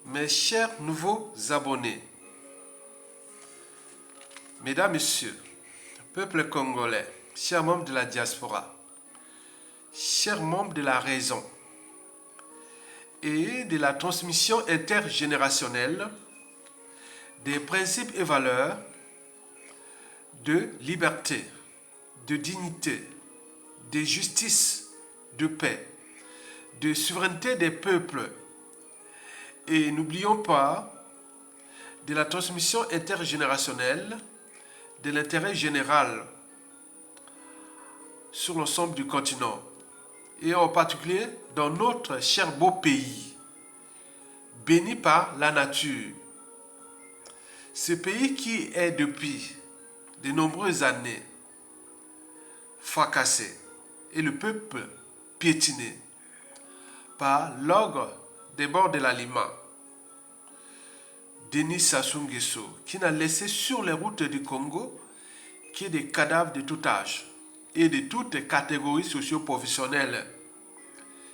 Mes chers nouveaux abonnés, mesdames, messieurs, peuple congolais, chers membres de la diaspora, chers membres de la raison et de la transmission intergénérationnelle des principes et valeurs de liberté, de dignité, de justice, de paix, de souveraineté des peuples. Et n'oublions pas de la transmission intergénérationnelle de l'intérêt général sur l'ensemble du continent et en particulier dans notre cher beau pays, béni par la nature. Ce pays qui est depuis de nombreuses années fracassé et le peuple piétiné par l'ogre des bords de la Lima, Denis Sassou Nguesso, qui n'a laissé sur les routes du Congo que des cadavres de tout âge et de toutes catégories socio-professionnelles.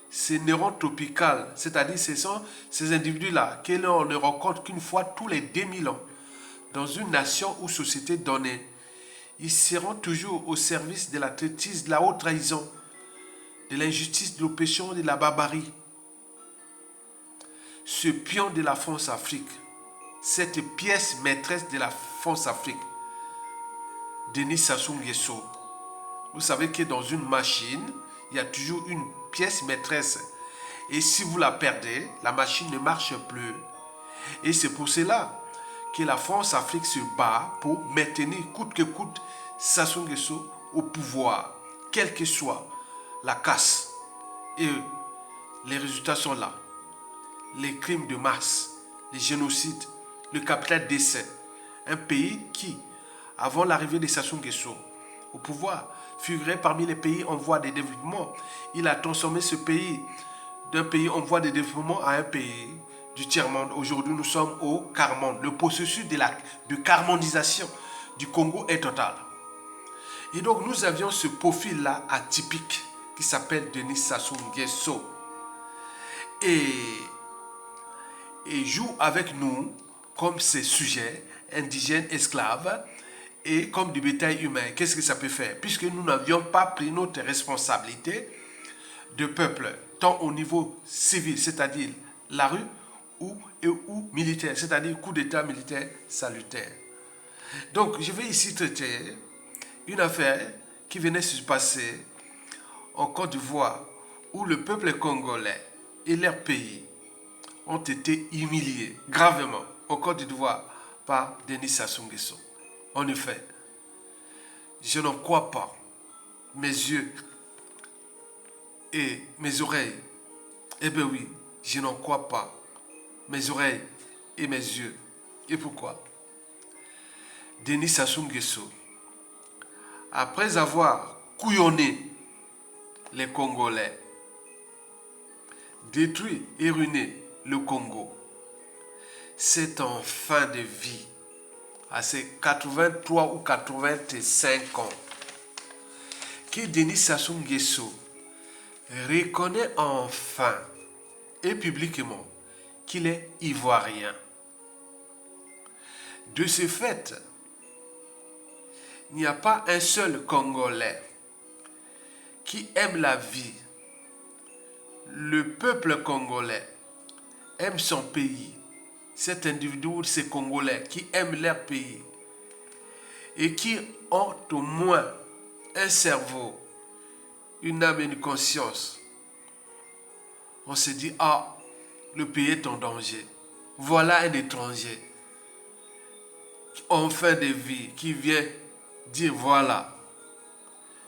Ces neurones tropicales, c'est-à-dire ce sont ces individus-là que l'on ne rencontre qu'une fois tous les 2000 ans dans une nation ou société donnée. Ils seront toujours au service de la traîtrise, de la haute trahison, de l'injustice, de l'oppression, de la barbarie. Ce pion de la France-Afrique, cette pièce maîtresse de la France-Afrique, Denis Sassou Nguesso. Vous savez que dans une machine, il y a toujours une pièce maîtresse. Et si vous la perdez, la machine ne marche plus. Et c'est pour cela que la France-Afrique se bat pour maintenir coûte que coûte Sassou Nguesso au pouvoir, quelle que soit la casse. Et les résultats sont là. Les crimes de masse, les génocides, le capital décès. Un pays qui, avant l'arrivée de Sassou Nguesso au pouvoir, figurait parmi les pays en voie de développement. Il a transformé ce pays d'un pays en voie de développement à un pays du tiers-monde. Aujourd'hui, nous sommes au quart-monde. Le processus de carmondisation du Congo est total. Et donc, nous avions ce profil-là atypique qui s'appelle Denis Sassou Nguesso. Et joue avec nous comme ses sujets indigènes, esclaves, et comme du bétail humain. Qu'est-ce que ça peut faire? Puisque nous n'avions pas pris notre responsabilité de peuple, tant au niveau civil, c'est-à-dire la rue, ou militaire, c'est-à-dire coup d'état militaire salutaire. Donc, je vais ici traiter une affaire qui venait de se passer en Côte d'Ivoire, où le peuple congolais et leur pays ont été humiliés gravement en Côte d'Ivoire par Denis Sassou Nguesso. En effet, je n'en crois pas. Mes yeux et mes oreilles. Eh bien oui, je n'en crois pas. Mes oreilles et mes yeux. Et pourquoi? Denis Sassou Nguesso, après avoir couillonné les Congolais, détruit et ruiné le Congo, c'est en fin de vie, à ses 83 ou 85 ans, que Denis Sassou Nguesso reconnaît enfin et publiquement qu'il est ivoirien. De ce fait, il n'y a pas un seul Congolais qui aime la vie. Le peuple congolais aime son pays. Cet individu, ces Congolais qui aiment leur pays et qui ont au moins un cerveau, une âme et une conscience. On se dit, ah, le pays est en danger. Voilà un étranger en fin de vie qui vient dire, voilà,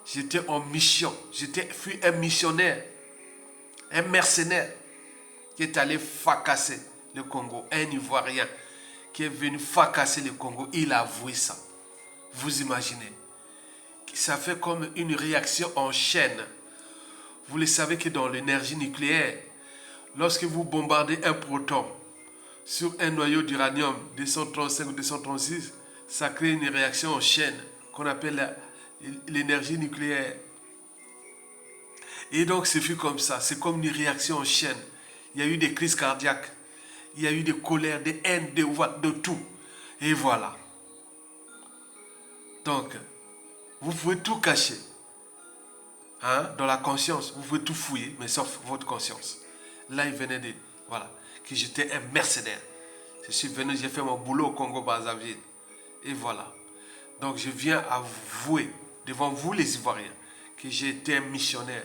j'étais en mission, fui un missionnaire, un mercenaire qui est allé fracasser le Congo, un Ivoirien qui est venu fracasser le Congo, il a avoué ça. Vous imaginez? Ça fait comme une réaction en chaîne. Vous le savez que dans l'énergie nucléaire, lorsque vous bombardez un proton sur un noyau d'uranium 235 ou 236, ça crée une réaction en chaîne qu'on appelle l'énergie nucléaire. Et donc, ce fut comme ça. C'est comme une réaction en chaîne. Il y a eu des crises cardiaques. Il y a eu des colères, des haines, de tout. Et voilà. Donc, vous pouvez tout cacher. Hein, dans la conscience, vous pouvez tout fouiller, mais sauf votre conscience. Là, il venait de... Voilà. Que j'étais un mercenaire. Je suis venu, j'ai fait mon boulot au Congo-Brazzaville. Et voilà. Donc, je viens avouer devant vous, les Ivoiriens, que j'ai été un missionnaire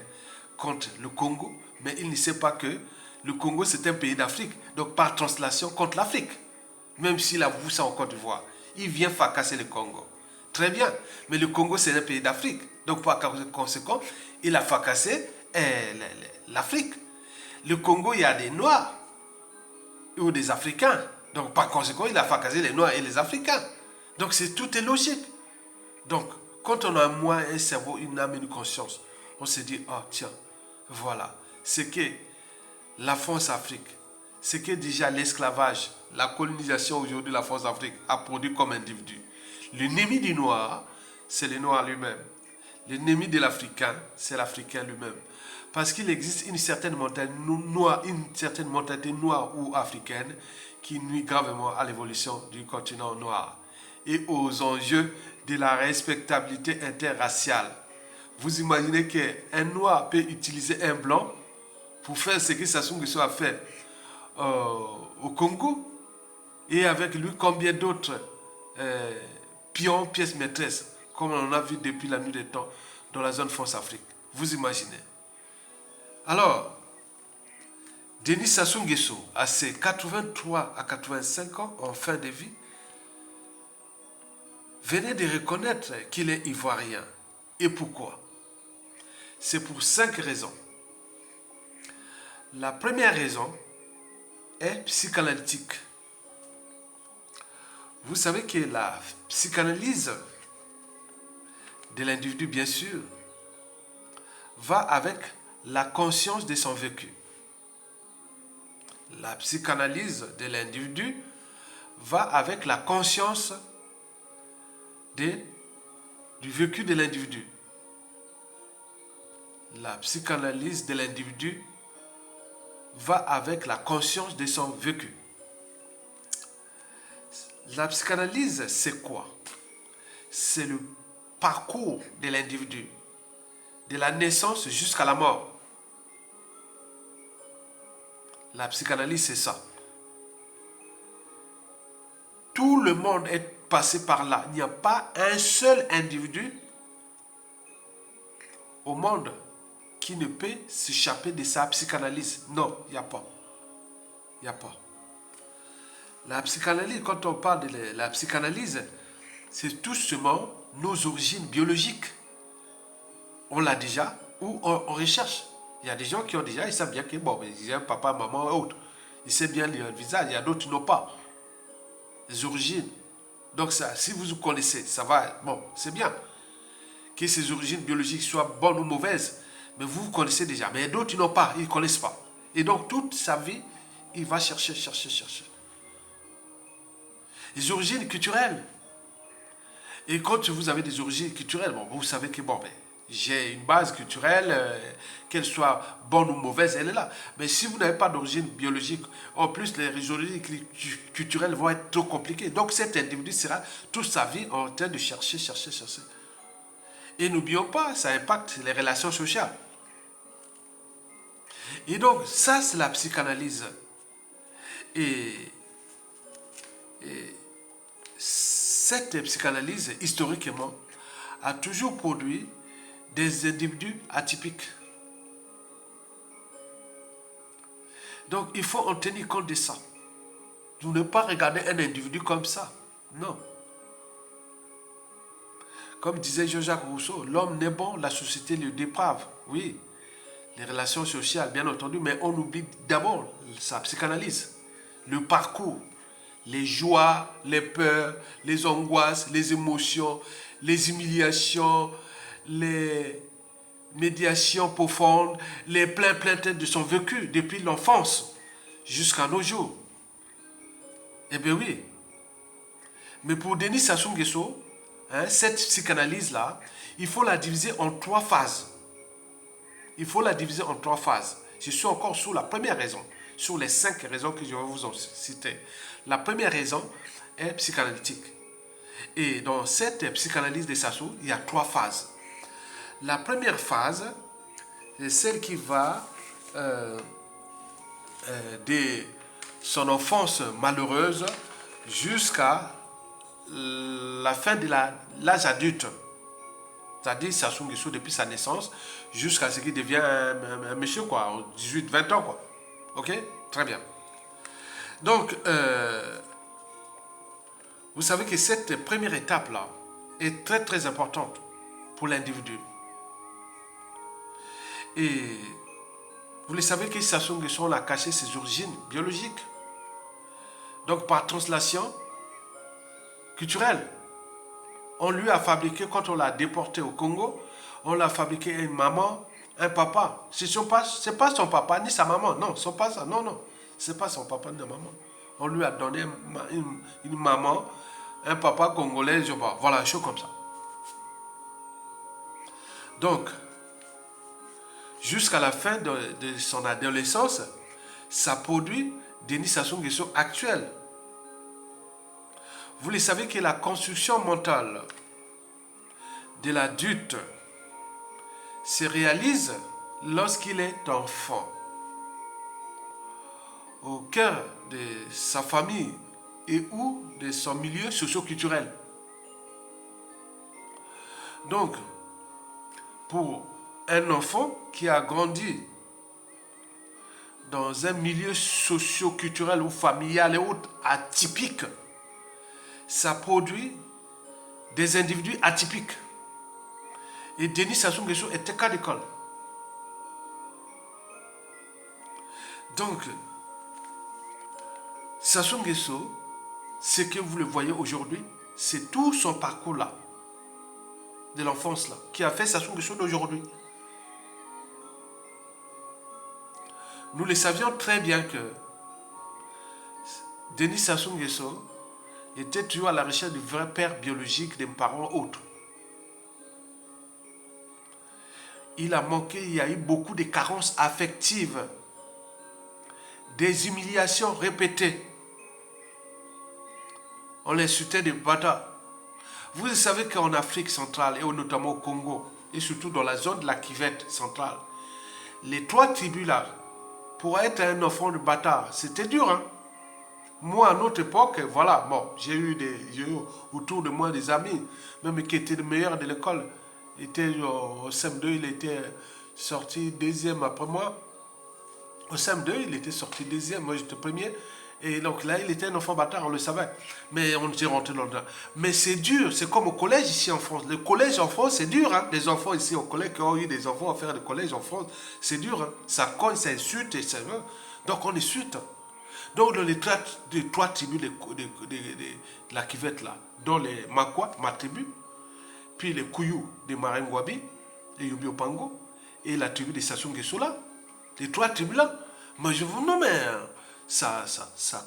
contre le Congo, mais il ne sait pas que le Congo, c'est un pays d'Afrique. Donc, par translation, contre l'Afrique. Même s'il avoue ça en Côte d'Ivoire. Il vient fracasser le Congo. Très bien. Mais le Congo, c'est un pays d'Afrique. Donc, par conséquent, il a fracassé l'Afrique. Le Congo, il y a des Noirs ou des Africains. Donc, par conséquent, il a fracassé les Noirs et les Africains. Donc, tout est logique. Donc, quand on a moins un cerveau, une âme et une conscience, on se dit, oh tiens, voilà, c'est que la France-Afrique, c'est que déjà l'esclavage, la colonisation aujourd'hui de la France-Afrique a produit comme individu. L'ennemi du noir, c'est le noir lui-même. L'ennemi de l'Africain, c'est l'Africain lui-même. Parce qu'il existe une certaine mentalité noire ou africaine qui nuit gravement à l'évolution du continent noir et aux enjeux de la respectabilité interraciale. Vous imaginez qu'un noir peut utiliser un blanc pour faire ce que Sassou Nguesso a fait au Congo, et avec lui combien d'autres pions, pièces maîtresses, comme on en a vu depuis la nuit des temps dans la zone France-Afrique. Vous imaginez. Alors, Denis Sassou Nguesso, à ses 83 à 85 ans en fin de vie, venait de reconnaître qu'il est ivoirien. Et pourquoi? C'est pour 5 raisons. La première raison est psychanalytique. Vous savez que la psychanalyse de l'individu, bien sûr, va avec la conscience de son vécu. La psychanalyse de l'individu va avec la conscience du vécu de l'individu. La psychanalyse de l'individu va avec la conscience de son vécu. La psychanalyse, c'est quoi? C'est le parcours de l'individu, de la naissance jusqu'à la mort. La psychanalyse, c'est ça. Tout le monde est passé par là. Il n'y a pas un seul individu au monde qui ne peut s'échapper de sa psychanalyse. Non, il n'y a pas. Il n'y a pas. La psychanalyse, quand on parle de la psychanalyse, c'est tout simplement nos origines biologiques. On l'a déjà ou on recherche. Il y a des gens qui ont déjà, ils savent bien que bon, ils ont un papa, maman et autres. Ils savent bien le visage, il y a d'autres qui n'ont pas. Les origines. Donc ça, si vous connaissez, ça va, bon, c'est bien. Que ces origines biologiques soient bonnes ou mauvaises, mais vous connaissez déjà. Mais d'autres, ils n'ont pas, ils ne connaissent pas. Et donc toute sa vie, il va chercher. Les origines culturelles. Et quand vous avez des origines culturelles, bon, vous savez que bon, j'ai une base culturelle, qu'elle soit bonne ou mauvaise, elle est là. Mais si vous n'avez pas d'origine biologique, en plus les origines culturelles vont être trop compliquées. Donc cet individu sera toute sa vie en train de chercher. Et n'oublions pas, ça impacte les relations sociales. Et donc ça, c'est la psychanalyse. Et cette psychanalyse, historiquement, a toujours produit des individus atypiques. Donc, il faut en tenir compte de ça. Vous ne pas regarder un individu comme ça. Non. Comme disait Jean-Jacques Rousseau, l'homme n'est bon, la société le déprave. Oui, les relations sociales, bien entendu, mais on oublie d'abord sa psychanalyse, le parcours. Les joies, les peurs, les angoisses, les émotions, les humiliations, les médiations profondes, les pleins têtes de son vécu depuis l'enfance jusqu'à nos jours. Eh bien oui. Mais pour Denis Sassou Nguesso, cette psychanalyse-là, il faut la diviser en 3 phases. Je suis encore sur la première raison. sur les 5 raisons que je vais vous en citer. La première raison est psychanalytique. Et dans cette psychanalyse de Sassou, il y a 3 phases. La première phase, c'est celle qui va de son enfance malheureuse jusqu'à la fin de l'âge adulte. C'est-à-dire Sassou Nguesso depuis sa naissance jusqu'à ce qu'il devienne un monsieur, quoi, 18-20 ans, quoi. Ok? Très bien. Donc, vous savez que cette première étape-là est très très importante pour l'individu. Et vous le savez que Sassou Nguesso a caché ses origines biologiques. Donc, par translation culturelle, on lui a fabriqué, quand on l'a déporté au Congo, on l'a fabriqué une maman, un papa. Ce n'est pas son papa ni sa maman. Non, ce n'est pas ça. Non. Ce n'est pas son papa ni sa maman. On lui a donné une maman, un papa congolais, je vois. Voilà, une chose comme ça. Donc, jusqu'à la fin de son adolescence, ça produit Denis Sassou Nguesso actuel. Vous le savez que la construction mentale de l'adulte se réalise lorsqu'il est enfant. Au cœur de sa famille et ou de son milieu socio-culturel. Donc, pour un enfant qui a grandi dans un milieu socio-culturel ou familial et autres atypique, ça produit des individus atypiques. Et Denis Sassou Nguesso était cas d'école. Donc, Sassou Nguesso, ce que vous le voyez aujourd'hui, c'est tout son parcours-là, de l'enfance-là, qui a fait Sassou Nguesso d'aujourd'hui. Nous le savions très bien que Denis Sassou Nguesso était toujours à la recherche du vrai père biologique des parents autres. Il a manqué, il y a eu beaucoup de carences affectives, des humiliations répétées. On l'insultait des bâtards. Vous savez qu'en Afrique centrale, et notamment au Congo, et surtout dans la zone de la Kivette centrale, les 3 tribus là, pour être un enfant de bâtard, c'était dur, hein. Moi, à notre époque, voilà, bon, j'ai eu autour de moi des amis, même qui étaient les meilleurs de l'école. Il était au CM2, il était sorti 2e après moi. Au CM2, il était sorti 2e, moi j'étais premier. Et donc là, il était un enfant bâtard, on le savait. Mais on était rentré dans le... Mais c'est dur, c'est comme au collège ici en France. Le collège en France, c'est dur, hein. Les enfants ici au collège qui ont eu des enfants à faire le collège en France, c'est dur, hein. Ça cogne, ça insulte, et ça... Donc on insulte. Donc dans les 3 tribus de la Kivette là, dont les Makwa, ma tribu, puis les Kouyou de Marengwabi et Yobi Opango, et la tribu de Sassou Nguesso là, les 3 tribus là, moi je vous nomme, ça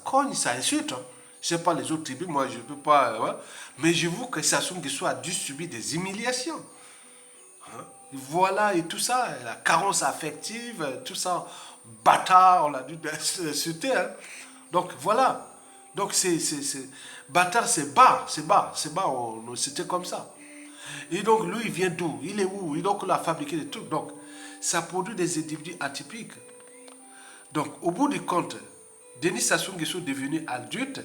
cogne, ça insulte. Hein. Je ne sais pas les autres tribus, moi je ne peux pas, ouais. Mais je vous que Sassou Nguesso a dû subir des humiliations. Hein. Voilà, et tout ça, la carence affective, tout ça, bâtard, on l'a dû insulter. Hein. Donc voilà. Donc bâtard, c'est bas, c'était comme ça. Et donc lui, il vient d'où? Il est où? Et donc il a fabriqué des trucs. Donc ça produit des individus atypiques. Donc au bout du compte, Denis Sassou Nguesso, devenu adulte,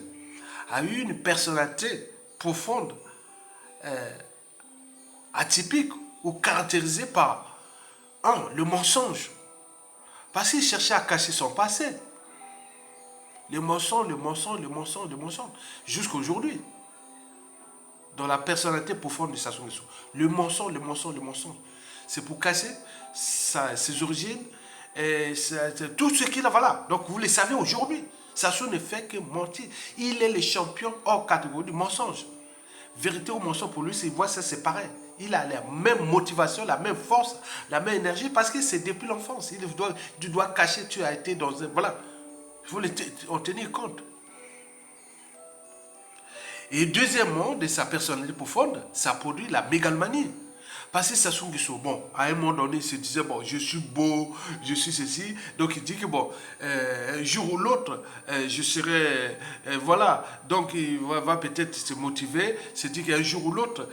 a eu une personnalité profonde, atypique ou caractérisée par le mensonge. Parce qu'il cherchait à cacher son passé. Le mensonge, jusqu'à aujourd'hui. Dans la personnalité profonde de Sassou Nguesso. Le mensonge. C'est pour cacher ses origines et tout ce qu'il a. Voilà. Donc vous le savez aujourd'hui. Sassou ne fait que mentir. Il est le champion hors catégorie du mensonge. Vérité ou mensonge pour lui, il voit ça, c'est pareil. Il a la même motivation, la même force, la même énergie parce que c'est depuis l'enfance. Tu dois cacher, tu as été dans un... Voilà. Il faut en tenir compte. Et deuxièmement, de sa personnalité profonde, ça produit la mégalomanie. Parce que Sassou Nguesso, bon, à un moment donné, il se disait, bon, je suis beau, je suis ceci. Donc, il dit que, bon, un jour ou l'autre, je serai, voilà. Donc, il va peut-être se motiver, se dire qu'un jour ou l'autre,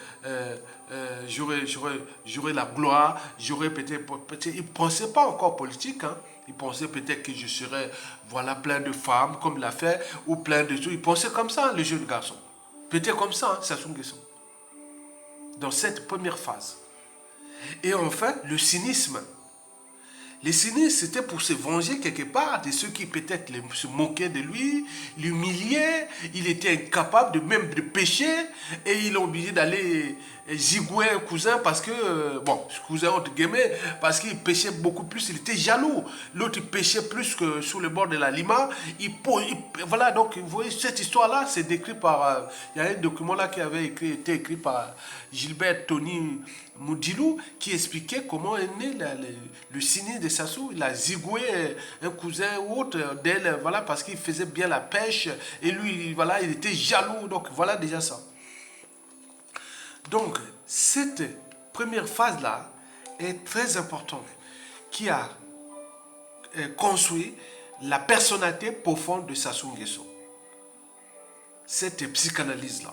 j'aurai la gloire, j'aurai peut-être, il ne pensait pas encore politique, hein. Il pensait peut-être que je serais, voilà, plein de femmes, comme il l'a fait, ou plein de choses. Il pensait comme ça, le jeune garçon. Peut-être comme ça, hein, Sassou Nguesso. Dans cette première phase. Et enfin, le cynisme. Le cynisme, c'était pour se venger quelque part de ceux qui peut-être se moquaient de lui, l'humiliaient. Il était incapable de même de pécher et il est obligé d'aller zigouer un cousin parce que, bon, cousin entre guillemets, parce qu'il péchait beaucoup plus, il était jaloux. L'autre, il péchait plus que sur le bord de la Lima. Voilà, donc, vous voyez, cette histoire-là, c'est décrit par... il y a un document là qui avait été écrit par Gilbert Tony Moudilou qui expliquait comment est né le cynisme de Sassou. Il a zigoué un cousin ou autre d'elle, voilà, parce qu'il faisait bien la pêche et lui, voilà, il était jaloux. Donc, voilà déjà ça. Donc, cette première phase-là est très importante, qui a construit la personnalité profonde de Sassou Nguesso. Cette psychanalyse-là.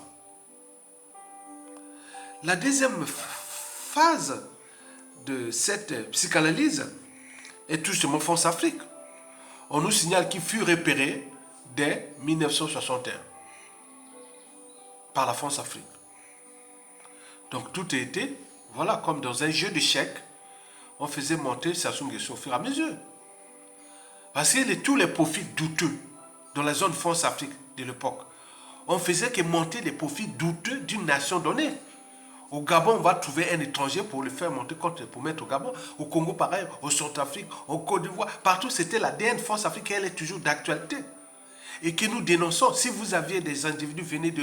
La deuxième phase de cette psychanalyse est tout simplement France-Afrique. On nous signale qu'il fut repéré dès 1961 par la France-Afrique. Donc tout a été, voilà, comme dans un jeu d'échecs, on faisait monter Sassou Nguesso au fur et à mesure. Parce que tous les profits douteux dans la zone France-Afrique de l'époque, on faisait que monter les profits douteux d'une nation donnée. Au Gabon, on va trouver un étranger pour le faire monter pour mettre au Gabon. Au Congo, pareil. Au Centrafrique, au Côte d'Ivoire. Partout, c'était l'ADN France-Afrique. Elle est toujours d'actualité. Et que nous dénonçons. Si vous aviez des individus venus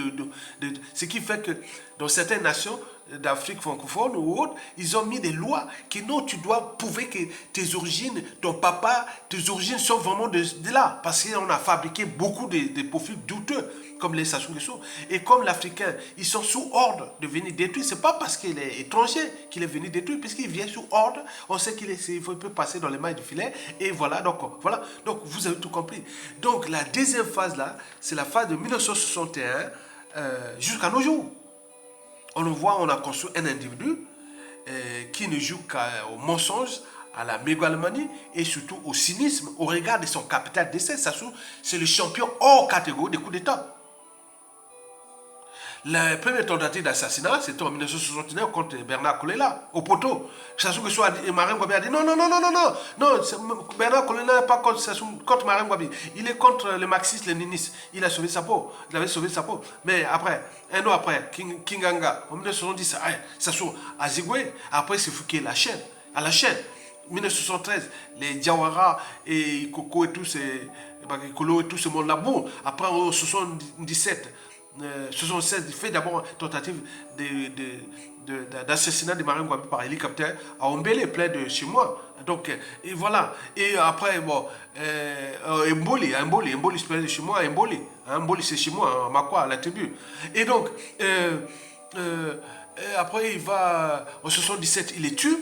ce qui fait que dans certaines nations d'Afrique francophone ou autres, ils ont mis des lois que non, tu dois prouver que tes origines, ton papa, tes origines sont vraiment de là. Parce qu'on a fabriqué beaucoup de profils douteux, comme les Sassou Nguesso. Et comme l'Africain, ils sont sous ordre de venir détruire. Ce n'est pas parce qu'il est étranger qu'il est venu détruire, puisqu'il vient sous ordre. On sait qu'il peut passer dans les mailles du filet. Et voilà, donc vous avez tout compris. Donc la deuxième phase là, c'est la phase de 1961 jusqu'à nos jours. On le voit, on a construit un individu qui ne joue qu'au mensonge, à la mégalomanie et surtout au cynisme au regard de son capital d'essai. Sassou, c'est le champion hors catégorie des coups d'État. La première tentative d'assassinat, c'était en 1969 contre Bernard Kolela, au poteau. Sassou Nguesso et Marine Ngouabi a dit non, Bernard Kolela n'est pas contre Marine Ngouabi. Il est contre le marxiste-léniniste. Il a sauvé sa peau. Il avait sauvé sa peau. Mais après, un an après, Kinganga, en 1970, Sassou a zigoué. Après, c'est Fouquet à la chaîne. 1973, les Diawara et Koko et tout ce monde-là. Bon, après, en 1977, 76, il fait d'abord une tentative d'assassinat de Marine Ngouabi par hélicoptère à Ombélé, près de chez moi. Donc, et voilà. Et après, bon, Mboli, c'est près de chez moi, Mboli, c'est chez moi, à Makwa, à la tribu. Et donc, après, il va, en 77, il les tue.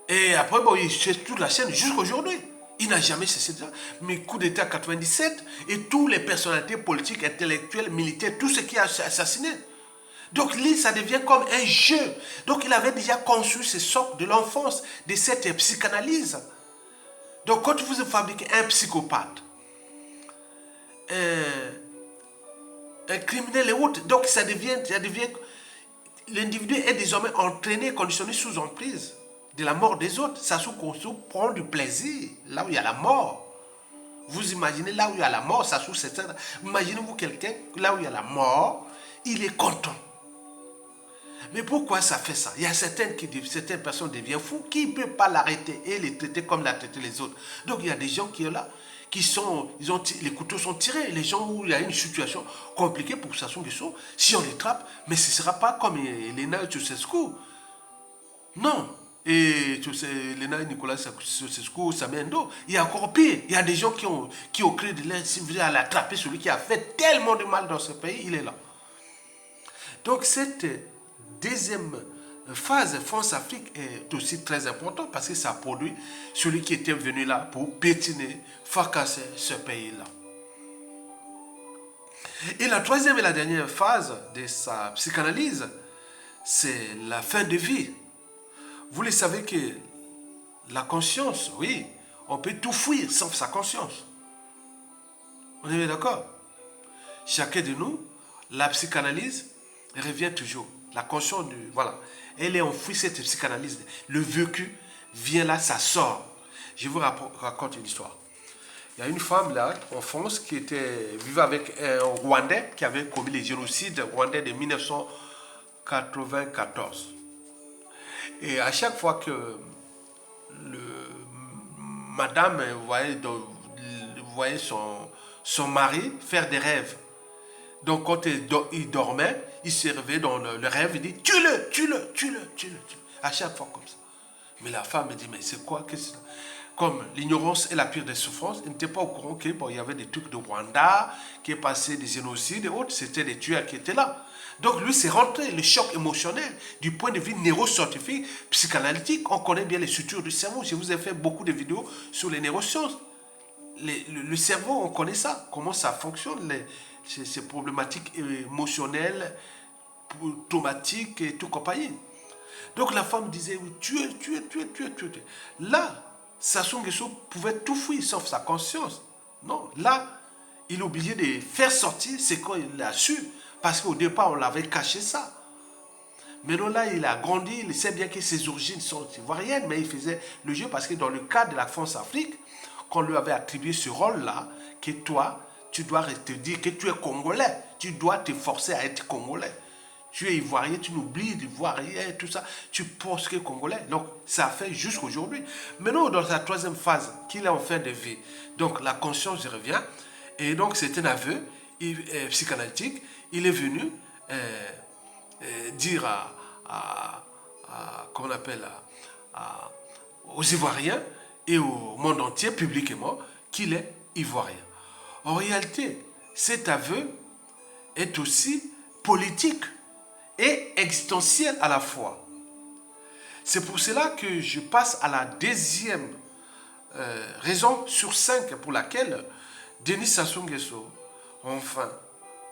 Et après, bon, il fait toute la chaîne jusqu'à aujourd'hui. Il n'a jamais cessé de ça. Mais coup d'État 97 et toutes les personnalités politiques, intellectuelles, militaires, tout ce qui a assassiné. Donc, lui, ça devient comme un jeu. Donc, il avait déjà conçu ce socle de l'enfance, de cette psychanalyse. Donc, quand vous fabriquez un psychopathe, un criminel et autres, donc ça devient l'individu est désormais entraîné, conditionné sous emprise de la mort des autres. Sassou Nguesso prend du plaisir là où il y a la mort. Vous imaginez là où il y a la mort, Sassou, c'est ça. Imaginez-vous quelqu'un, là où il y a la mort, il est content. Mais pourquoi ça fait ça? Il y a certaines personnes deviennent fous, qui ne peuvent pas l'arrêter et les traiter comme l'a traité les autres. Donc il y a des gens qui sont là, les couteaux sont tirés. Les gens où il y a une situation compliquée pour Sassou Nguesso, si on les trappe, mais ce ne sera pas comme Elena Ceausescu. Non. Et Elena Nicolas Ceausescu, Samendo, il y a encore pire. Il y a des gens qui ont créé de l'air, si vous allez attraper celui qui a fait tellement de mal dans ce pays, il est là. Donc cette deuxième phase France-Afrique est aussi très importante parce que ça produit celui qui était venu là pour pétiner, fracasser ce pays-là. Et la troisième et la dernière phase de sa psychanalyse, c'est la fin de vie. Vous le savez que la conscience, oui, on peut tout fuir sauf sa conscience. On est bien d'accord? Chacun de nous, la psychanalyse revient toujours. La conscience, voilà, elle est enfouie, cette psychanalyse. Le vécu vient là, ça sort. Je vous raconte une histoire. Il y a une femme là, en France, qui vivait avec un Rwandais qui avait commis les génocides rwandais de 1994. Et à chaque fois que madame voyait son mari faire des rêves, donc quand il dormait, il se réveillait dans le rêve, il dit tue-le, tue-le, tue-le, tue-le, à chaque fois comme ça. Mais la femme me dit, mais c'est quoi, qu'est-ce que c'est? Comme l'ignorance est la pire des souffrances, il n'était pas au courant qu'il y avait des trucs de Rwanda, qui est passé des génocides et autres, c'était des tueurs qui étaient là. Donc lui, c'est rentré, le choc émotionnel, du point de vue neuroscientifique, psychanalytique, on connaît bien les sutures du cerveau. Je vous ai fait beaucoup de vidéos sur les neurosciences. Le cerveau, on connaît ça, comment ça fonctionne, ces problématiques émotionnelles, traumatiques et tout compagnie. Donc la femme disait, oui, tuer. Là, Sassou Nguesso pouvait tout fuir sauf sa conscience. Non, là, il oubliait de faire sortir ce qu'il a su. Parce qu'au départ, on l'avait caché ça. Maintenant, là, il a grandi, il sait bien que ses origines sont ivoiriennes, mais il faisait le jeu parce que dans le cadre de la France-Afrique, qu'on lui avait attribué ce rôle-là, que toi, tu dois te dire que tu es Congolais. Tu dois te forcer à être Congolais. Tu es ivoirien, tu n'oublies l'ivoirien, tout ça. Tu penses que Congolais. Donc, ça fait jusqu'à aujourd'hui. Maintenant, dans sa troisième phase, qu'il est en fin de vie, donc la conscience revient. Et donc, c'est un aveu psychanalytique. Il est venu dire comment on appelle, aux Ivoiriens et au monde entier publiquement qu'il est ivoirien. En réalité, cet aveu est aussi politique et existentiel à la fois. C'est pour cela que je passe à la deuxième raison sur 5 pour laquelle Denis Sassou Nguesso, enfin,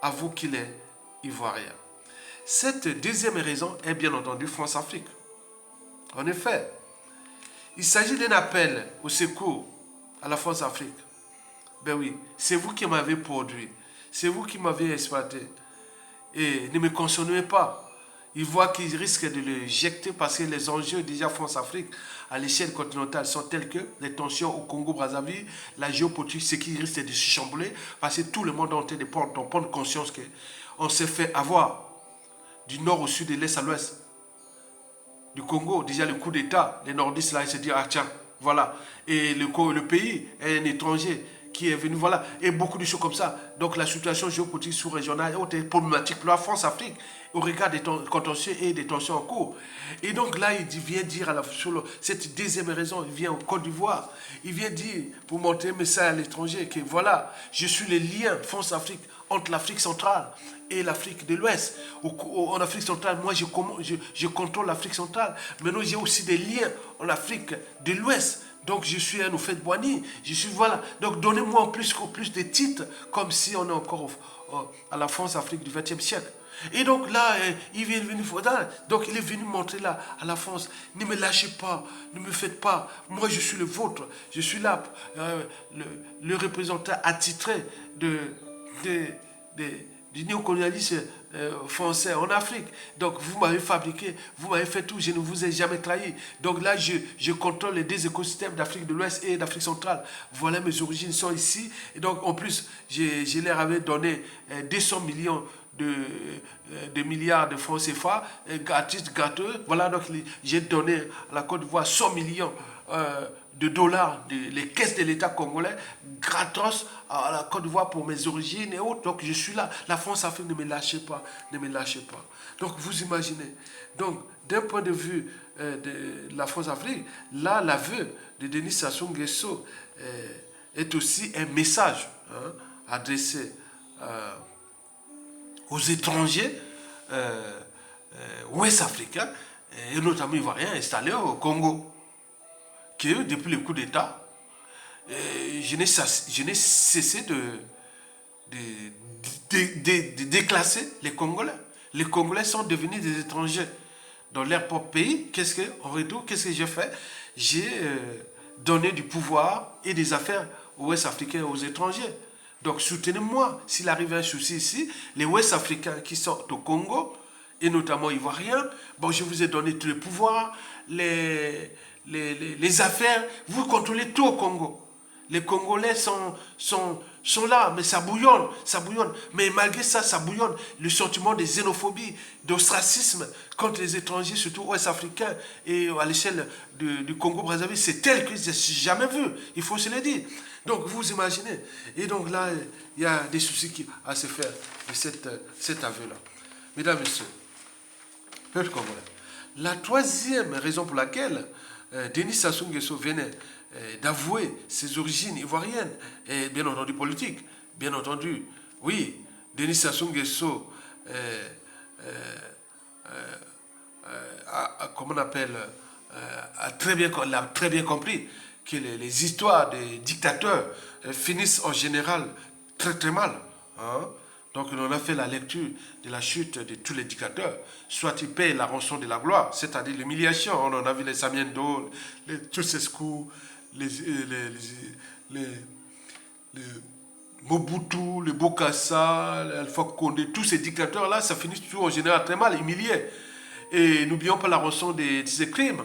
avoue qu'il est ivoirien. Cette deuxième raison est bien entendu France-Afrique. En effet, il s'agit d'un appel au secours à la France-Afrique. Ben oui, c'est vous qui m'avez produit, c'est vous qui m'avez exploité. Et ne me consommez pas. Il voit qu'il risque de le jeter parce que les enjeux déjà France-Afrique à l'échelle continentale sont tels que les tensions au Congo-Brazzaville, la géopolitique, ce qui risque de se chambouler parce que tout le monde est en train de prendre conscience qu'on s'est fait avoir du nord au sud, de l'est à l'ouest. Du Congo, déjà le coup d'État, les nordistes là, ils se disent, ah tiens, voilà. Et le pays est un étranger qui est venu, voilà. Et beaucoup de choses comme ça. Donc la situation géopolitique sous-régionale est problématique pour la France-Afrique au regard des contentieux et des tensions en cours. Et donc là, il vient dire, sur cette deuxième raison, il vient en Côte d'Ivoire, il vient dire, pour montrer un message à l'étranger, que voilà, je suis le lien France-Afrique entre l'Afrique centrale et l'Afrique de l'Ouest. En Afrique centrale, moi, je contrôle l'Afrique centrale. Maintenant, j'ai aussi des liens en Afrique de l'Ouest. Donc, je suis un Houphouët-Boigny. Je suis, voilà. Donc, donnez-moi en plus de titres, comme si on est encore à la France-Afrique du XXe siècle. Et donc là, il est venu, donc il est venu montrer là à la France, ne me lâchez pas, ne me faites pas, moi je suis le vôtre, je suis là, le représentant attitré du néocolonialisme français en Afrique. Donc vous m'avez fabriqué, vous m'avez fait tout, je ne vous ai jamais trahi. Donc là, je contrôle les deux écosystèmes d'Afrique de l'Ouest et d'Afrique centrale. Voilà, mes origines sont ici. Et donc en plus, je leur avais donné 200 millions de milliards de francs CFA, gratteux. Voilà, donc j'ai donné à la Côte d'Ivoire 100 millions de dollars, les caisses de l'État congolais, gratos à la Côte d'Ivoire pour mes origines et autres. Donc je suis là. La France-Afrique, ne me lâchez pas, ne me lâchez pas. Donc vous imaginez. Donc d'un point de vue de la France-Afrique, là, l'aveu de Denis Sassou Nguesso est aussi un message adressé aux étrangers ouest-africains et notamment ivoiriens installés au Congo, qui depuis le coup d'État, je n'ai cessé de déclasser les Congolais. Les Congolais sont devenus des étrangers dans leur propre pays. En retour, qu'est-ce que j'ai fait? J'ai donné du pouvoir et des affaires aux Ouest-Africains et aux étrangers. Donc soutenez-moi. S'il arrive un souci ici, les Ouest-Africains qui sortent au Congo, et notamment ivoiriens, bon, je vous ai donné tout le pouvoir, les affaires, vous contrôlez tout au Congo. Les Congolais sont là, mais ça bouillonne, ça bouillonne. Mais malgré ça, ça bouillonne. Le sentiment de xénophobie, d'ostracisme contre les étrangers, surtout ouest-africains et à l'échelle du Congo-Brazzaville, c'est tel que je n'ai jamais vu. Il faut se le dire. Donc, vous imaginez. Et donc là, il y a des soucis à se faire de cet aveu-là. Mesdames, Messieurs, peuple congolais. La troisième raison pour laquelle Denis Sassou Nguesso venait d'avouer ses origines ivoiriennes et bien entendu politiques, bien entendu, oui, Denis Sassou Nguesso comment on appelle, l'a très bien compris que les histoires des dictateurs finissent en général très très mal. Hein? Donc on a fait la lecture de la chute de tous les dictateurs. Soit ils payent la rançon de la gloire, c'est-à-dire l'humiliation. On en a vu les Samiendo, les Tchoucescu, les Mobutu, les Bokassa, Alpha Condé, tous ces dictateurs-là, ça finit toujours en général très mal, humiliés. Et n'oublions pas la rançon de ces crimes,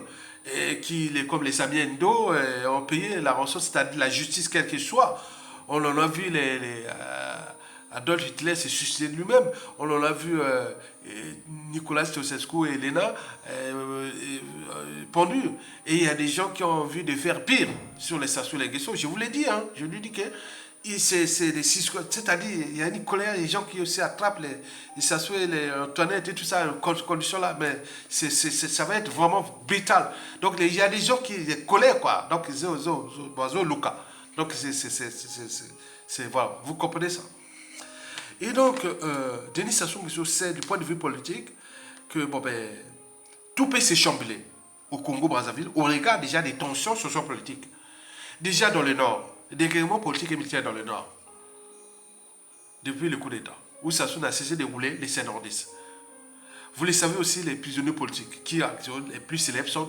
comme les Samiendo, ont payé la rançon, c'est-à-dire la justice quelle qu'elle soit. On en a vu Adolf Hitler s'est suicidé lui-même. On en a vu Nicolas Ceausescu et Elena pendus. Et il y a des gens qui ont envie de faire pire sur les Sassou Nguesso. Je vous l'ai dit, hein, je lui dis que c'est-à-dire il y a une colère, les gens qui aussi attrapent les Sassou et les Antoinette et tout ça, en condition là, mais ça va être vraiment brutal. Donc il y a des gens qui colèrent, quoi. Donc Luca. Donc voilà, vous comprenez ça. Et donc, Denis Sassou Nguesso sait du point de vue politique que tout peut s'échambler au Congo-Brazzaville au regard déjà des tensions sociopolitiques. Déjà dans le Nord, des règlements politiques et militaires dans le Nord, depuis le coup d'État, où Sassou n'a cessé de rouler les Saint-Nordistes. Vous le savez aussi, les prisonniers politiques, qui les plus célèbres sont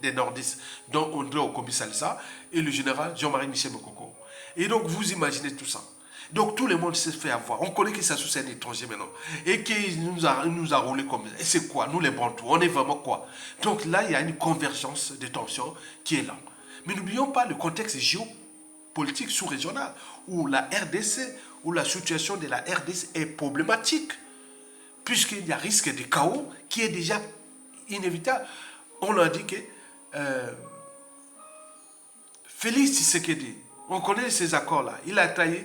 des Nordistes, dont André Okombi Salisa et le général Jean-Marie Michel Bokoko. Et donc, vous imaginez tout ça. Donc tout le monde s'est fait avoir. On connaît que Sassou c'est un étranger maintenant. Et qu'il nous a roulé comme ça. Et c'est quoi? Nous les Bantous, on est vraiment quoi? Donc là, il y a une convergence de tensions qui est là. Mais n'oublions pas le contexte géopolitique sous-régional, où la RDC, où la situation de la RDC est problématique, puisqu'il y a risque de chaos qui est déjà inévitable. On a dit que Félix Tshisekedi, on connaît ces accords-là, il a trahi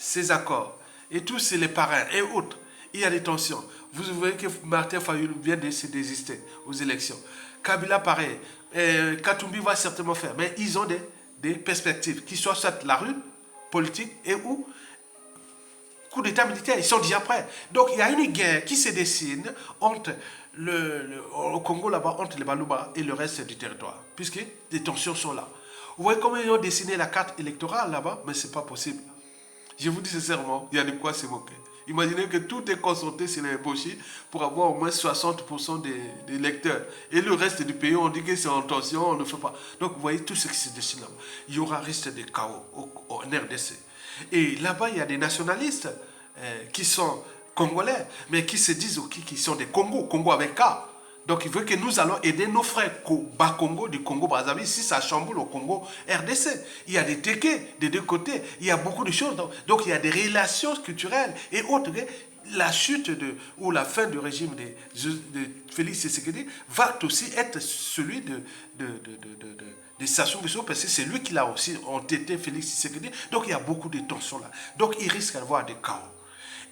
ces accords, et tous c'est les parrains et autres, il y a des tensions. Vous voyez que Martin Fayulu vient de se désister aux élections. Kabila pareil, Katumbi va certainement faire, mais ils ont des perspectives, qui soient soit la rue politique et ou coup d'état militaire, ils sont déjà prêts. Donc il y a une guerre qui se dessine entre au Congo là-bas, entre les Baluba et le reste du territoire, puisque les tensions sont là. Vous voyez comment ils ont dessiné la carte électorale là-bas, mais ce n'est pas possible. Je vous dis sincèrement, il y a de quoi se moquer. Imaginez que tout est concentré sur les ébauchés pour avoir au moins 60% des électeurs. Et le reste du pays, on dit que c'est en tension, on ne fait pas. Donc vous voyez tout ce qui se dessine là-bas. Il y aura risque de chaos en RDC. Et là-bas, il y a des nationalistes qui sont congolais, mais qui se disent qui sont des Congo avec K. Donc il veut que nous allons aider nos frères Bas-Congo du Congo-Brazzaville si ça chamboule au Congo-RDC. Il y a des téquets des deux côtés, il y a beaucoup de choses. Donc il y a des relations culturelles et autres. La chute ou la fin du régime de Félix Tshisekedi va aussi être celui de Sassou Nguesso, parce que c'est lui qui l'a aussi entêté, Félix Tshisekedi. Donc il y a beaucoup de tensions là. Donc il risque d'avoir des chaos.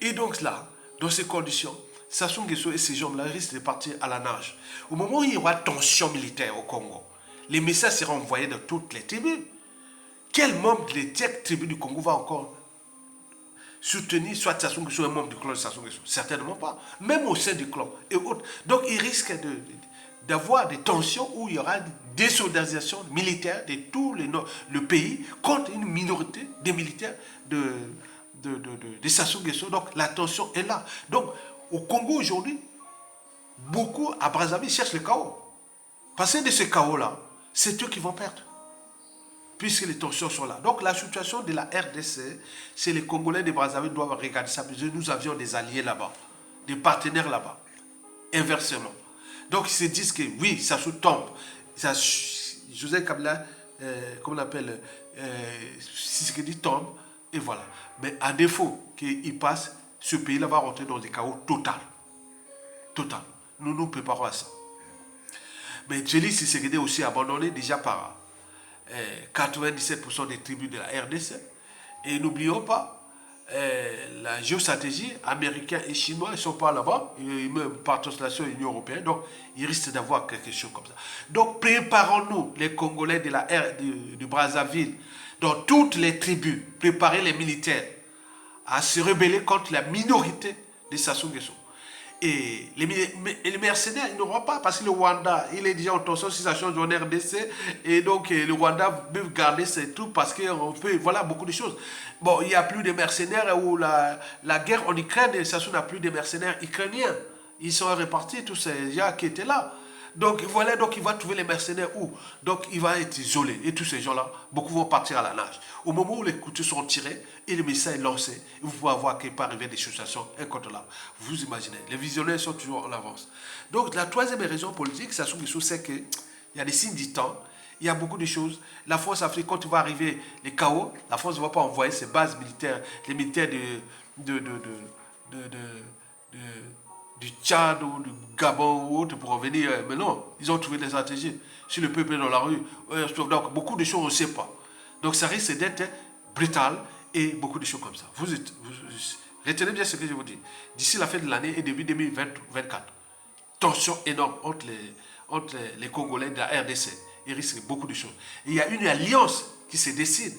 Et donc là, dans ces conditions, Sassou Nguesso et ces gens-là risquent de partir à la nage. Au moment où il y aura tension militaire au Congo, les messages seront envoyés dans toutes les tribus. Quel membre des tribus du Congo va encore soutenir soit Sassou Nguesso un membre du clan de Sassou Nguesso? Certainement pas. Même au sein du clan et autres. Donc il risque d'avoir des tensions où il y aura une désolidarisation militaire de tout le pays contre une minorité des militaires de Sassou Nguesso. Donc la tension est là. Donc au Congo aujourd'hui, beaucoup à Brazzaville cherchent le chaos. Parce que de ce chaos-là, c'est eux qui vont perdre. Puisque les tensions sont là. Donc la situation de la RDC, c'est les Congolais de Brazzaville doivent regarder ça. Parce que nous avions des alliés là-bas, des partenaires là-bas. Inversement. Donc ils se disent que oui, ça se tombe. José Kabila, comment on appelle, Tshisekedi tombe, et voilà. Mais à défaut qu'il passe, ce pays-là va rentrer dans des chaos total. Total. Nous nous préparons à ça. Mais Félix Tshisekedi est aussi abandonné déjà par 97% des tribus de la RDC. Et n'oublions pas, la géostratégie, américains et chinois, ils ne sont pas là-bas, et même par translation Union européenne, donc ils risquent d'avoir quelque chose comme ça. Donc préparons-nous, les Congolais de la de Brazzaville, dans toutes les tribus, préparez les militaires à se rebeller contre la minorité de Sassou Nguesso. Et les mercenaires, ils n'auront pas, parce que le Rwanda, il est déjà en tension si ça change en RDC, et donc le Rwanda veut garder ses troupes parce qu'on peut, voilà, beaucoup de choses. Bon, il n'y a plus de mercenaires, ou la guerre en Ukraine, Sassou n'a plus de mercenaires ukrainiens. Ils sont répartis, tous ces gens qui étaient là. Donc voilà, donc il va trouver les mercenaires où? Donc il va être isolé. Et tous ces gens-là, beaucoup vont partir à la nage. Au moment où les couteaux sont tirés et le message est lancé, vous pouvez voir qu'il peut arriver des situations incontrôlables. Vous imaginez, les visionnaires sont toujours en avance. Donc la troisième raison politique, Sassou Nguesso, c'est qu'il y a des signes du temps. Il y a beaucoup de choses. La France africaine, quand il va arriver les chaos, la France ne va pas envoyer ses bases militaires, les militaires du Tchad ou du Gabon ou autre pour revenir. Mais non, ils ont trouvé des stratégies. Si le peuple est dans la rue, donc beaucoup de choses on ne sait pas. Donc ça risque d'être brutal et beaucoup de choses comme ça. Vous retenez bien ce que je vous dis. D'ici la fin de l'année et début 2024, tension énorme entre les Congolais de la RDC. Il risque beaucoup de choses. Et il y a une alliance qui se dessine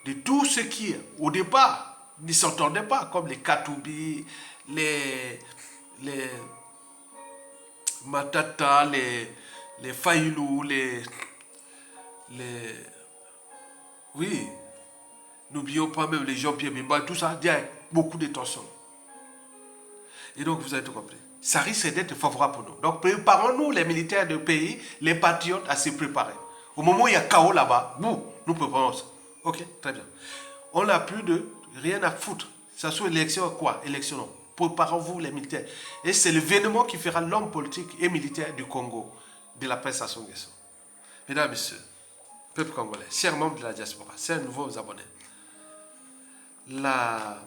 de tous ceux qui, au départ, ne s'entendaient pas, comme les Katoubi, les Matata, les Faïlou, oui, n'oublions pas même les Jean-Pierre Bimba, tout ça, il y a beaucoup de tensions. Et donc, vous avez tout compris. Ça risque d'être favorable pour nous. Donc, préparons-nous, les militaires du pays, les patriotes, à se préparer. Au moment où il y a chaos là-bas, nous préparons ça. Ok, très bien. On n'a plus de rien à foutre. Ça soit élection quoi? Élection non. Préparez-vous les militaires. Et c'est l'événement qui fera l'homme politique et militaire du Congo, de la paix Sassou Nguesso. Mesdames et messieurs, peuple congolais, chers membres de la diaspora, chers nouveaux abonnés, la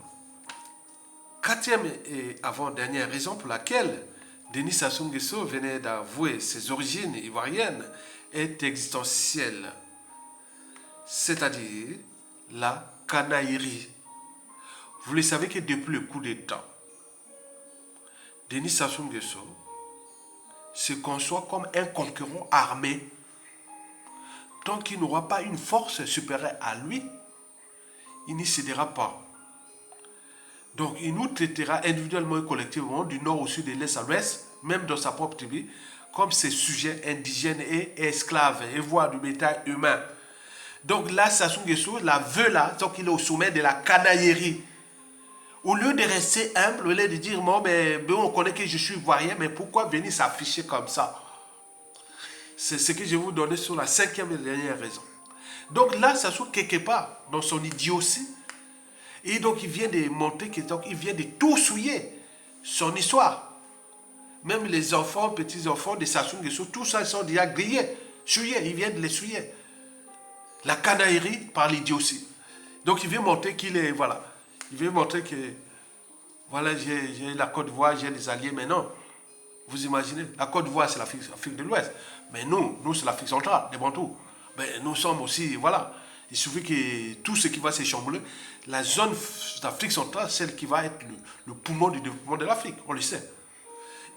quatrième et avant-dernière raison pour laquelle Denis Sassou Nguesso venait d'avouer ses origines ivoiriennes est existentielle, c'est-à-dire la canaillerie. Vous le savez que depuis le coup d'État, Denis Sassou Nguesso se conçoit comme un concurrent armé. Tant qu'il n'aura pas une force supérieure à lui, il n'y cédera pas. Donc il nous traitera individuellement et collectivement, du nord au sud, de l'est à l'ouest, même dans sa propre tribu, comme ses sujets indigènes et esclaves, et voire du bétail humain. Donc là, Sassou Nguesso la veut là, donc il est au sommet de la canaillerie. Au lieu de rester humble, au lieu de dire, bon, mais on connaît que je suis ivoirien, mais pourquoi venir s'afficher comme ça? C'est ce que je vais vous donner sur la cinquième et dernière raison. Donc là, Sassou, quelque part, dans son idiotie, et donc il vient de montrer, il vient de tout souiller, son histoire. Même les enfants, petits-enfants de Sassou Nguesso, tout ça, ils sont déjà grillés, souillés, il vient de les souiller. La canaillerie par l'idiotie. Donc il vient montrer qu'il est, voilà, il veut montrer que, voilà, j'ai la Côte d'Ivoire, j'ai des alliés, mais non. Vous imaginez, la Côte d'Ivoire, c'est l'Afrique de l'Ouest. Mais nous c'est l'Afrique centrale, des Bantous. Mais nous sommes aussi, voilà. Il suffit que tout ce qui va s'échambrer, la zone d'Afrique centrale, celle qui va être le poumon du développement de l'Afrique, on le sait.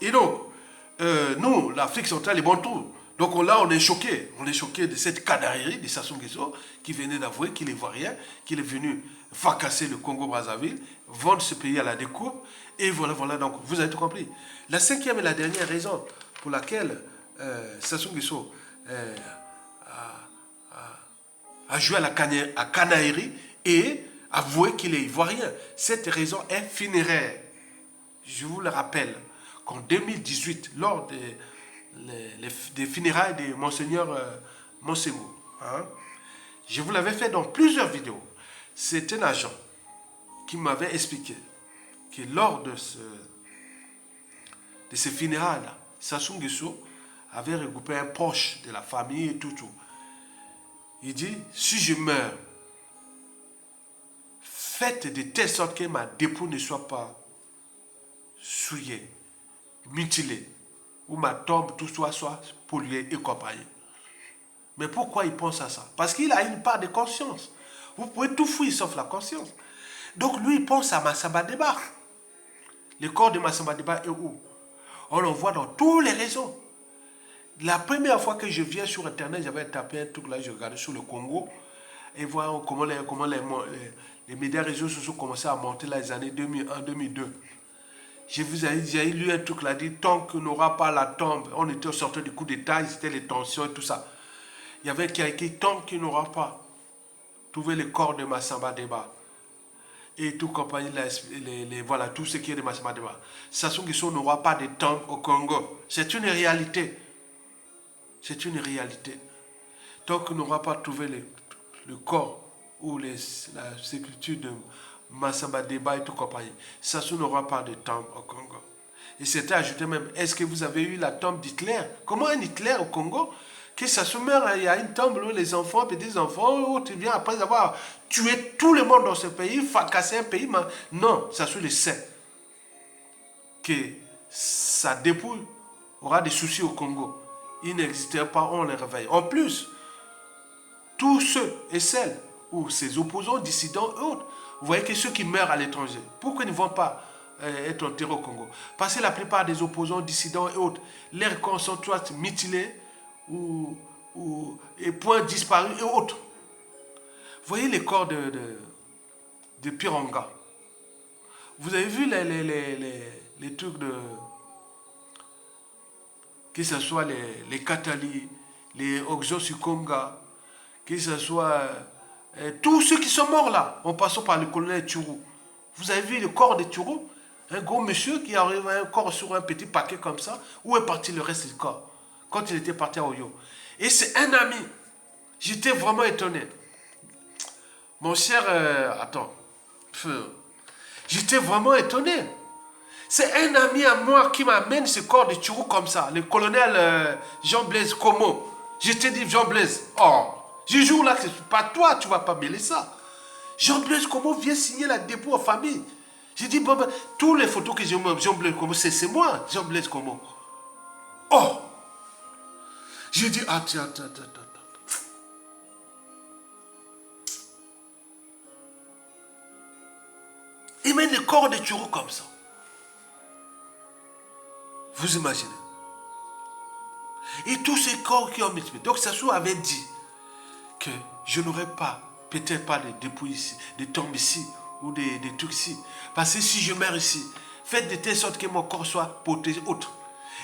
Et donc, nous, l'Afrique centrale, les Bantous. Donc là, on est choqués de cette canaillerie de Sassou Nguesso qui venait d'avouer qu'il est ivoirien, qu'il est venu fracasser le Congo-Brazzaville, vendre ce pays à la découpe, et voilà, donc vous avez tout compris. La cinquième et la dernière raison pour laquelle Sassou Nguesso a joué à Canaillerie et avoué qu'il est ivoirien. Cette raison est funéraire. Je vous le rappelle qu'en 2018, lors des funérailles de Monseigneur Monsemo, hein, je vous l'avais fait dans plusieurs vidéos. C'est un agent qui m'avait expliqué que lors de ces funérailles-là, Sassou Nguesso avait regroupé un proche de la famille et tout. Il dit, si je meurs, faites de telle sorte que ma dépouille ne soit pas souillée, mutilée, ou ma tombe tout soit polluée et compagnie. Mais pourquoi il pense à ça? Parce qu'il a une part de conscience. Vous pouvez tout fouiller sauf la conscience. Donc lui, il pense à Massamba Deba. Le corps de Massamba Deba est où? On le voit dans tous les réseaux. La première fois que je viens sur Internet, j'avais tapé un truc là, je regardais sur le Congo, et voir comment les médias réseaux sociaux commençaient à monter là, les années 2001, 2002. J'ai lu un truc là, dit, tant qu'on n'aura pas la tombe, on était sorti du coup d'État, c'était les tensions et tout ça. Il y avait qui a écrit, tant qu'il n'aura pas trouvé le corps de Massamba Deba, et tout compagnie, voilà, tout ce qui est de Massamba Deba, Sassou Nguesso n'aura pas de tombe au Congo. C'est une réalité. C'est une réalité. Tant qu'on n'aura pas trouvé le corps ou la sépulture de Massamba Deba et tout compagnie, Sassou n'aura pas de tombe au Congo. Et c'était ajouté même, est-ce que vous avez eu la tombe d'Hitler? Comment un Hitler au Congo? Que Sassou meurt, il y a une tombe où les enfants, petits-enfants, où tu viens après avoir tué tout le monde dans ce pays, fracassé un pays. Non, Sassou le sait que sa dépouille aura des soucis au Congo. Il n'existait pas, on les réveille. En plus, tous ceux et celles, ou ses opposants, dissidents et autres, vous voyez que ceux qui meurent à l'étranger, pourquoi ils ne vont pas être enterrés au Congo? Parce que la plupart des opposants, dissidents et autres, leurs corps sont soit mutilés et points disparus et autres. Vous voyez les corps de Piranga. Vous avez vu les trucs de... Que ce soit les Katali, les Oxo-Sukonga, que ce soit tous ceux qui sont morts là, en passant par le colonel Tchourou. Vous avez vu le corps de Tchourou? Un gros monsieur qui arrive à un corps sur un petit paquet comme ça. Où est parti le reste du corps? Quand il était parti à Oyo. Et c'est un ami. J'étais vraiment étonné. Mon cher... J'étais vraiment étonné. C'est un ami à moi qui m'amène ce corps de Tchourou comme ça. Le colonel Jean-Blaise Como. Je t'ai dit Jean-Blaise. Oh, je joue là que ce n'est pas toi, tu ne vas pas mêler ça. Jean-Blaise Como vient signer la dépôt en famille. J'ai dit, bon, ben, toutes les photos que j'ai Jean-Blaise Como, c'est moi, Jean-Blaise Como. Oh! J'ai dit, attends. Il met le corps de Tchourou comme ça. Vous imaginez? Et tous ces corps qui ont mis. Donc Sassou avait dit que je n'aurais pas, peut-être pas de dépouilles ici, des tombes ici, ou des trucs ici. Parce que si je meurs ici, faites de telle sorte que mon corps soit protégé autre.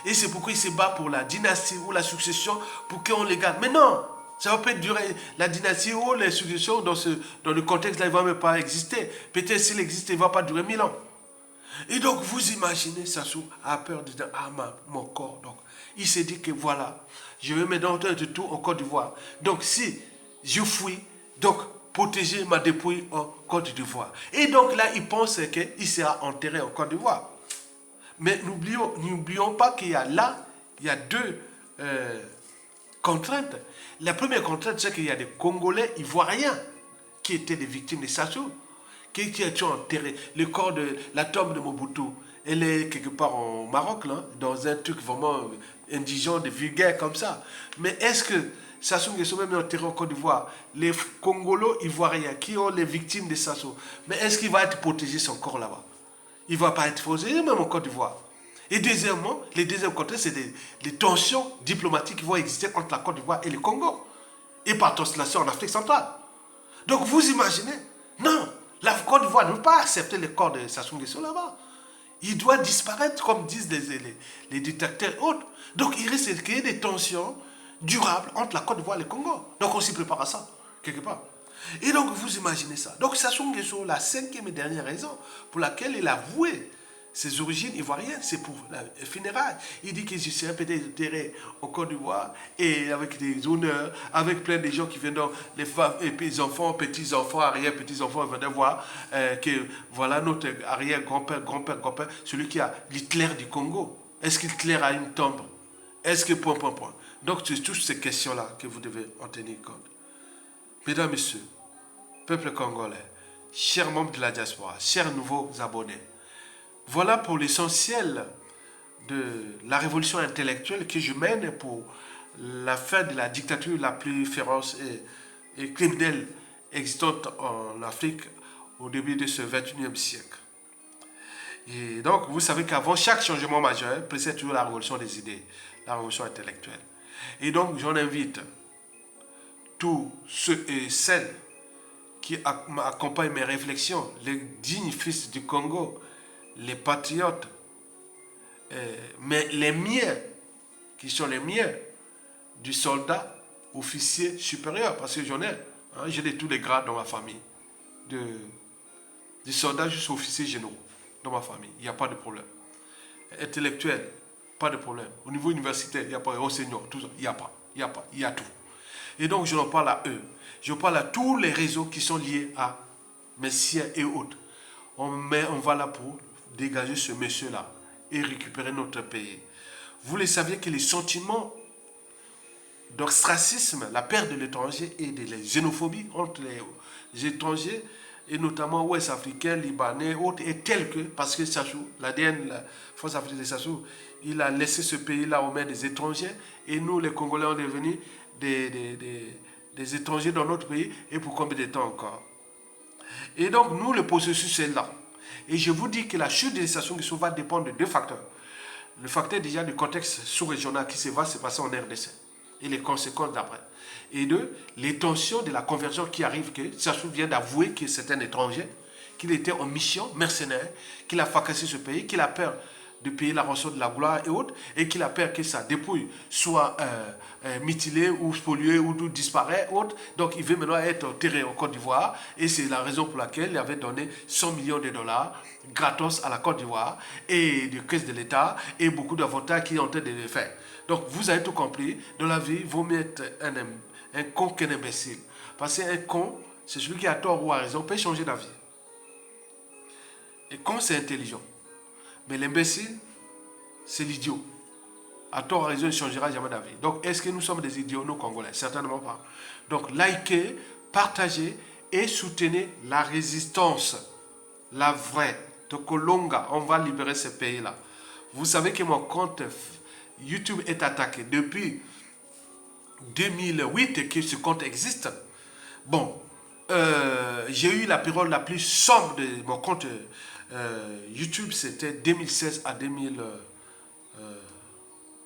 Et c'est pourquoi il se bat pour la dynastie ou la succession, pour qu'on les garde. Mais non, ça va peut-être durer, la dynastie ou la succession dans le contexte-là, il ne va même pas exister. Peut-être s'il existe, il ne va pas durer 1000 ans. Et donc, vous imaginez, Sassou a peur de dire, ah, mon corps. Donc, il s'est dit que voilà, je vais me donner de tout en Côte d'Ivoire. Donc, si je fuis, donc, protéger ma dépouille en Côte d'Ivoire. Et donc, là, il pense qu'il sera enterré en Côte d'Ivoire. Mais n'oublions pas qu'il y a là, il y a deux contraintes. La première contrainte, c'est qu'il y a des Congolais ivoiriens qui étaient des victimes de Sassou, qui ont enterré le corps de la tombe de Mobutu. Elle est quelque part au Maroc, là, dans un truc vraiment indigent, de vulgaire comme ça. Mais est-ce que Sassou Nguesso même enterré en Côte d'Ivoire, les Congolais ivoiriens qui ont les victimes de Sassou, mais est-ce qu'il va être protégé son corps là-bas? Il ne va pas être protégé même en Côte d'Ivoire. Et deuxièmement, les deuxièmes côtés, c'est des tensions diplomatiques qui vont exister entre la Côte d'Ivoire et le Congo. Et par translation en Afrique centrale. Donc vous imaginez? Non, la Côte d'Ivoire ne peut pas accepter le corps de Sassou Nguesso là-bas. Il doit disparaître, comme disent les dictateurs et autres. Donc, il risque de créer des tensions durables entre la Côte d'Ivoire et le Congo. Donc, on s'y prépare à ça, quelque part. Et donc, vous imaginez ça. Donc, Sassou Nguesso, la cinquième et dernière raison pour laquelle il a voué ses origines ivoiriennes, c'est pour la funéraille. Il dit que je serai peut-être enterré en Côte d'Ivoire et avec des honneurs, avec plein de gens qui viennent, les femmes, et puis les enfants, petits-enfants, arrière-petits-enfants, venaient voir que voilà notre arrière-grand-père, grand-père, grand-père, celui qui a l'Hitler du Congo. Est-ce qu'Hitler a une tombe? Est-ce que point, point, point? Donc, c'est toutes ces questions-là que vous devez en tenir compte. Mesdames, Messieurs, peuple congolais, chers membres de la diaspora, chers nouveaux abonnés, voilà pour l'essentiel de la révolution intellectuelle que je mène pour la fin de la dictature la plus féroce et criminelle existante en Afrique au début de ce 21e siècle. Et donc, vous savez qu'avant chaque changement majeur, précède toujours la révolution des idées, la révolution intellectuelle. Et donc, j'en invite tous ceux et celles qui accompagnent mes réflexions, les dignes fils du Congo, les patriotes, mais les miens, qui sont les miens, du soldat, officier supérieur, parce que j'en ai, hein, j'ai tous les grades dans ma famille, du soldat jusqu'au officier généraux dans ma famille, il n'y a pas de problème. Intellectuel, pas de problème. Au niveau universitaire, il n'y a pas, enseignant, tout ça, il n'y a pas, il y a tout. Et donc, je n'en parle à eux. Je parle à tous les réseaux qui sont liés à Messieurs et autres. On va là pour dégager ce monsieur-là et récupérer notre pays. Vous le saviez que les sentiments d'ostracisme, la perte de l'étranger et de la xénophobie entre les étrangers, et notamment ouest-africains, libanais, autres, est tel que, parce que Sassou, l'ADN, la force africaine de Sassou, il a laissé ce pays-là aux mains des étrangers, et nous, les Congolais, on est devenus des étrangers dans notre pays, et pour combien de temps encore? Et donc, nous, le processus est là. Et je vous dis que la chute de Sassou Nguesso va dépendre de deux facteurs. Le facteur déjà du contexte sous-régional qui va se passer en RDC et les conséquences d'après. Et deux, les tensions de la conversion qui arrive, que Sassou vient d'avouer que c'est un étranger, qu'il était en mission mercenaire, qu'il a fracassé ce pays, qu'il a peur de payer la rançon de la gloire et autres, et qu'il a peur que sa dépouille soit mutilée ou spoliée ou disparaît, autres. Donc il veut maintenant être enterré en Côte d'Ivoire, et c'est la raison pour laquelle il avait donné 100 millions de dollars gratos à la Côte d'Ivoire et de caisse de l'État et beaucoup d'avantages qui ont été de faire. Donc vous avez tout compris, dans la vie, il vaut mieux être un con qu'un imbécile. Parce qu'un con, c'est celui qui a tort ou a raison, peut changer d'avis. Et con, c'est intelligent. Mais l'imbécile, c'est l'idiot. À tort ou à raison, il ne changera jamais d'avis. Donc, est-ce que nous sommes des idiots, nous, Congolais? Certainement pas. Donc, likez, partagez et soutenez la résistance. La vraie. Tokolonga, on va libérer ce pays-là. Vous savez que mon compte YouTube est attaqué depuis 2008 et que ce compte existe. Bon, j'ai eu la période la plus sombre de mon compte YouTube, c'était 2016 à 2000,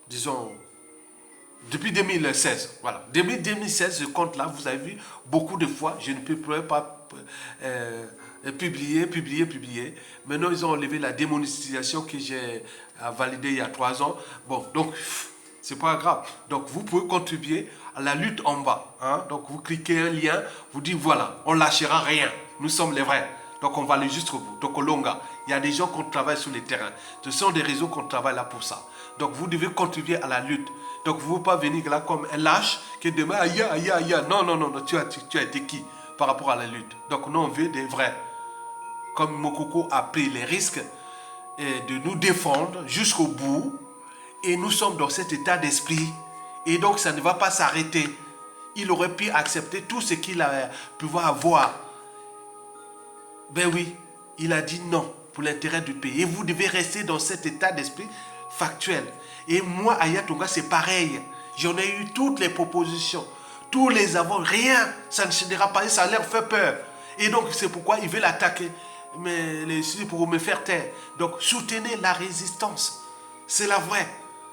disons, depuis 2016. Voilà, depuis 2016, ce compte-là, vous avez vu, beaucoup de fois, je ne peux pas publier. Maintenant, ils ont enlevé la démonétisation que j'ai validée il y a 3 ans. Bon, donc, c'est pas grave. Donc, vous pouvez contribuer à la lutte en bas. Hein? Donc, vous cliquez un lien, vous dites, voilà, on lâchera rien. Nous sommes les vrais. Donc, on va aller jusqu'au bout. Donc, au Longa, il y a des gens qui travaillent sur le terrain. Ce sont des réseaux qu'on travaille là pour ça. Donc, vous devez contribuer à la lutte. Donc, vous ne pouvez pas venir là comme un lâche qui demain, aïe. Non, tu as été qui par rapport à la lutte? Donc, nous, on veut des vrais. Comme Mokoko a pris les risques de nous défendre jusqu'au bout. Et nous sommes dans cet état d'esprit. Et donc, ça ne va pas s'arrêter. Il aurait pu accepter tout ce qu'il a pu avoir. Ben oui, il a dit non pour l'intérêt du pays. Et vous devez rester dans cet état d'esprit factuel. Et moi, Aya Tonga, c'est pareil. J'en ai eu toutes les propositions, tous les avants, rien. Ça ne se dira pas, ça leur fait peur. Et donc, c'est pourquoi ils veulent attaquer. Mais pour me faire taire. Donc, soutenez la résistance. C'est la vraie.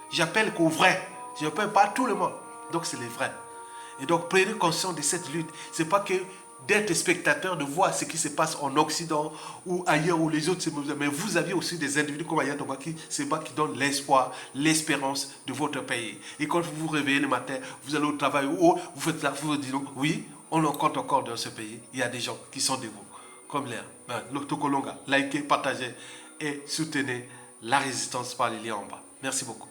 J'appelle qu'aux vrais. Je n'appelle pas tout le monde. Donc, c'est les vrais. Et donc, prenez conscience de cette lutte. Ce n'est pas que d'être spectateur, de voir ce qui se passe en Occident ou ailleurs où les autres se mobilisent. Mais vous aviez aussi des individus comme Aya Tonga qui donnent l'espoir, l'espérance de votre pays. Et quand vous vous réveillez le matin, vous allez au travail ou vous faites ça, vous vous dites oui, on en compte encore dans ce pays. Il y a des gens qui sont de vous, comme l'air. L'Octocolonga, likez, partagez et soutenez la résistance par les liens en bas. Merci beaucoup.